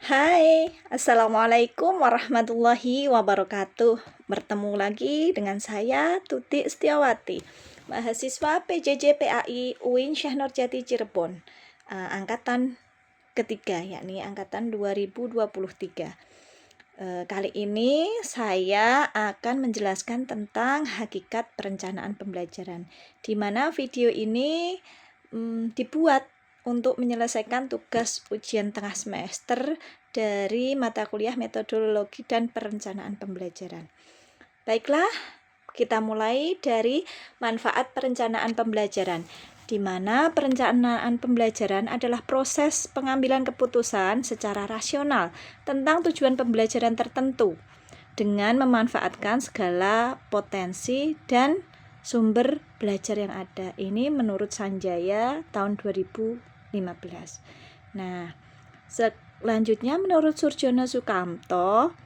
Hai, Assalamualaikum warahmatullahi wabarakatuh. Bertemu lagi dengan saya, Tuti Setiawati, mahasiswa PJJ PAI UIN Syekh Nurjati Cirebon, angkatan ketiga, yakni angkatan 2023. Kali ini saya akan menjelaskan tentang hakikat perencanaan pembelajaran, di mana video ini dibuat untuk menyelesaikan tugas ujian tengah semester dari mata kuliah metodologi dan perencanaan pembelajaran. Baiklah, kita mulai dari manfaat perencanaan pembelajaran, di mana perencanaan pembelajaran adalah proses pengambilan keputusan secara rasional tentang tujuan pembelajaran tertentu dengan memanfaatkan segala potensi dan sumber belajar yang ada. Ini menurut Sanjaya tahun 2015. Nah, selanjutnya menurut Surjono Sukamto,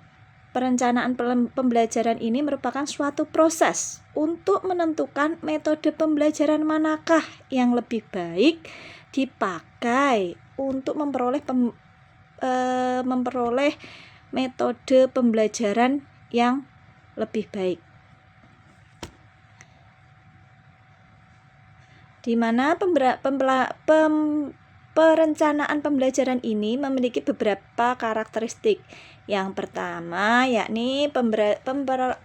perencanaan pembelajaran ini merupakan suatu proses untuk menentukan metode pembelajaran manakah yang lebih baik dipakai untuk memperoleh metode pembelajaran yang lebih baik. Di mana perencanaan pembelajaran ini memiliki beberapa karakteristik. Yang pertama yakni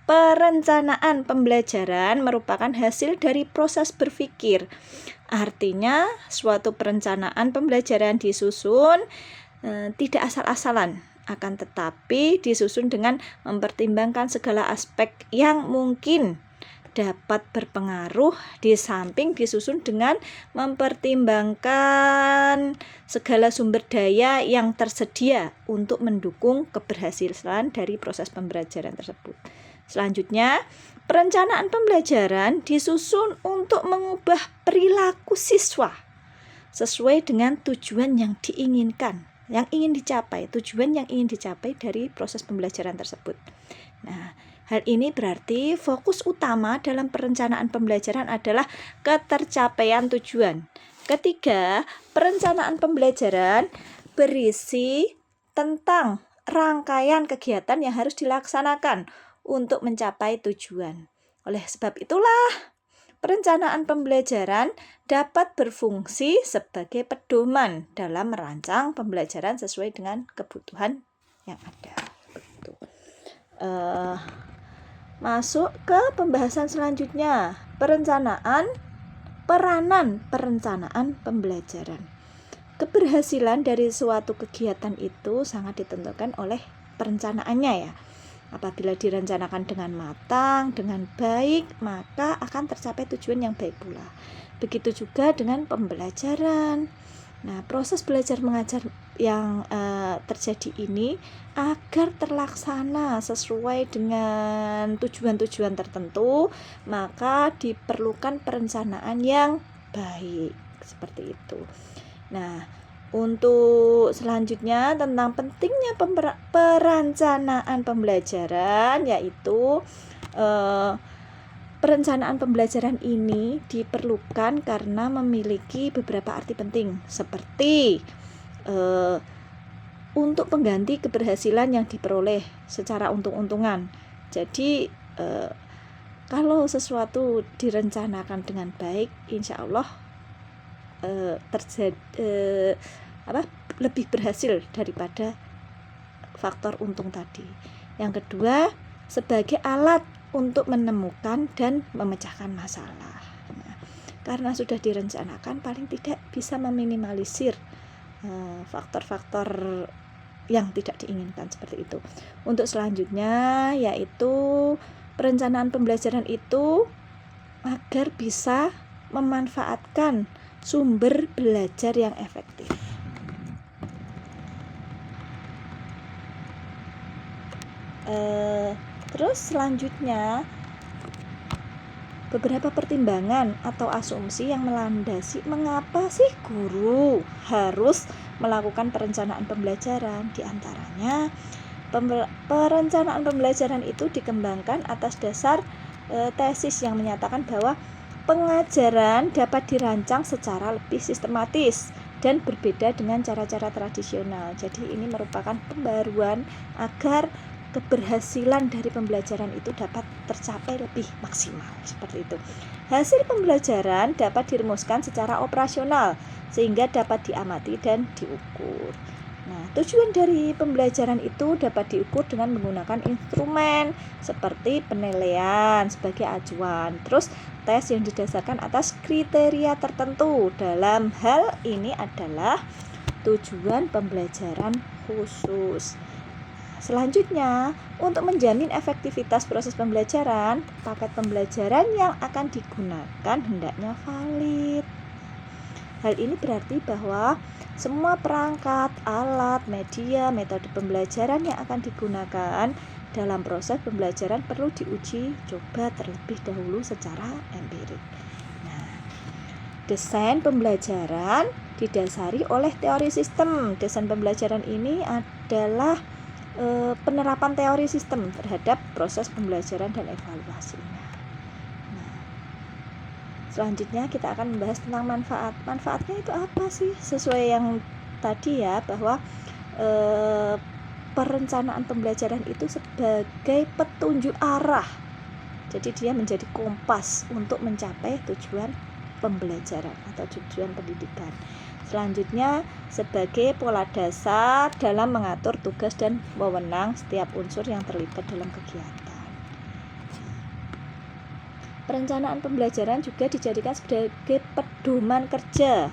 perencanaan pembelajaran merupakan hasil dari proses berpikir. Artinya suatu perencanaan pembelajaran disusun tidak asal-asalan, akan tetapi disusun dengan mempertimbangkan segala aspek yang mungkin dapat berpengaruh, di samping disusun dengan mempertimbangkan segala sumber daya yang tersedia untuk mendukung keberhasilan dari proses pembelajaran tersebut. Selanjutnya, perencanaan pembelajaran disusun untuk mengubah perilaku siswa sesuai dengan tujuan yang diinginkan, tujuan yang ingin dicapai dari proses pembelajaran tersebut. Nah, hal ini berarti fokus utama dalam perencanaan pembelajaran adalah ketercapaian tujuan. Ketiga, perencanaan pembelajaran berisi tentang rangkaian kegiatan yang harus dilaksanakan untuk mencapai tujuan. Oleh sebab itulah, perencanaan pembelajaran dapat berfungsi sebagai pedoman dalam merancang pembelajaran sesuai dengan kebutuhan yang ada. Masuk ke pembahasan selanjutnya, peranan perencanaan pembelajaran. Keberhasilan dari suatu kegiatan itu sangat ditentukan oleh perencanaannya ya. Apabila direncanakan dengan matang, dengan baik, maka akan tercapai tujuan yang baik pula. Begitu juga dengan pembelajaran. Nah, proses belajar mengajar yang terjadi ini agar terlaksana sesuai dengan tujuan-tujuan tertentu, maka diperlukan perencanaan yang baik, seperti itu. Nah, untuk selanjutnya tentang pentingnya perencanaan pembelajaran, yaitu perencanaan pembelajaran ini diperlukan karena memiliki beberapa arti penting, seperti untuk pengganti keberhasilan yang diperoleh secara untung-untungan. Jadi kalau sesuatu direncanakan dengan baik, insya Allah lebih berhasil daripada faktor untung tadi. Yang kedua, sebagai alat untuk menemukan dan memecahkan masalah. Nah, karena sudah direncanakan, paling tidak bisa meminimalisir faktor-faktor yang tidak diinginkan seperti itu. Untuk selanjutnya yaitu perencanaan pembelajaran itu agar bisa memanfaatkan sumber belajar yang efektif. Terus selanjutnya beberapa pertimbangan atau asumsi yang melandasi mengapa sih guru harus melakukan perencanaan pembelajaran. Di antaranya, perencanaan pembelajaran itu dikembangkan atas dasar tesis yang menyatakan bahwa pengajaran dapat dirancang secara lebih sistematis dan berbeda dengan cara-cara tradisional. Jadi ini merupakan pembaruan agar keberhasilan dari pembelajaran itu dapat tercapai lebih maksimal, seperti itu. Hasil pembelajaran dapat dirumuskan secara operasional sehingga dapat diamati dan diukur. Nah, tujuan dari pembelajaran itu dapat diukur dengan menggunakan instrumen seperti penilaian sebagai acuan, terus tes yang didasarkan atas kriteria tertentu. Dalam hal ini adalah tujuan pembelajaran khusus. Selanjutnya, untuk menjamin efektivitas proses pembelajaran, paket pembelajaran yang akan digunakan hendaknya valid. Hal ini berarti bahwa semua perangkat, alat, media, metode pembelajaran yang akan digunakan dalam proses pembelajaran perlu diuji coba terlebih dahulu secara empirik. Nah, desain pembelajaran didasari oleh teori sistem. Desain pembelajaran ini adalah penerapan teori sistem terhadap proses pembelajaran dan evaluasinya. Nah, selanjutnya kita akan membahas tentang manfaat. Manfaatnya itu apa sih? Sesuai yang tadi ya, bahwa perencanaan pembelajaran itu sebagai petunjuk arah. Jadi dia menjadi kompas untuk mencapai tujuan pembelajaran atau tujuan pendidikan. Selanjutnya, sebagai pola dasar dalam mengatur tugas dan wewenang setiap unsur yang terlibat dalam kegiatan. Perencanaan pembelajaran juga dijadikan sebagai pedoman kerja,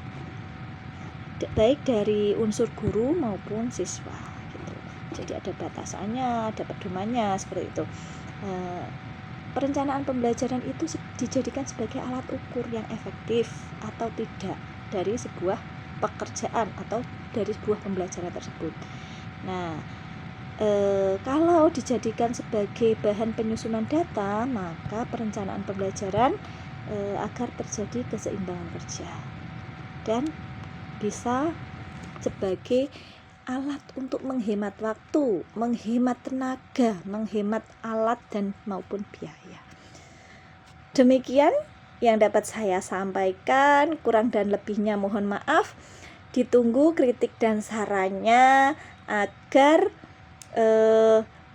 baik dari unsur guru maupun siswa. Gitu. Jadi ada batasannya, ada pedomannya, seperti itu. Perencanaan pembelajaran itu dijadikan sebagai alat ukur yang efektif atau tidak dari sebuah pekerjaan atau dari sebuah pembelajaran tersebut. Nah, kalau dijadikan sebagai bahan penyusunan data, maka perencanaan pembelajaran agar terjadi keseimbangan kerja dan bisa sebagai alat untuk menghemat waktu, menghemat tenaga, menghemat alat dan maupun biaya. Demikian yang dapat saya sampaikan, kurang dan lebihnya mohon maaf. Ditunggu kritik dan sarannya agar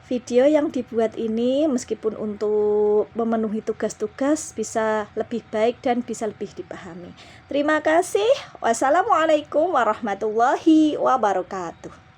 video yang dibuat ini meskipun untuk memenuhi tugas-tugas bisa lebih baik dan bisa lebih dipahami. Terima kasih. Wassalamualaikum warahmatullahi wabarakatuh.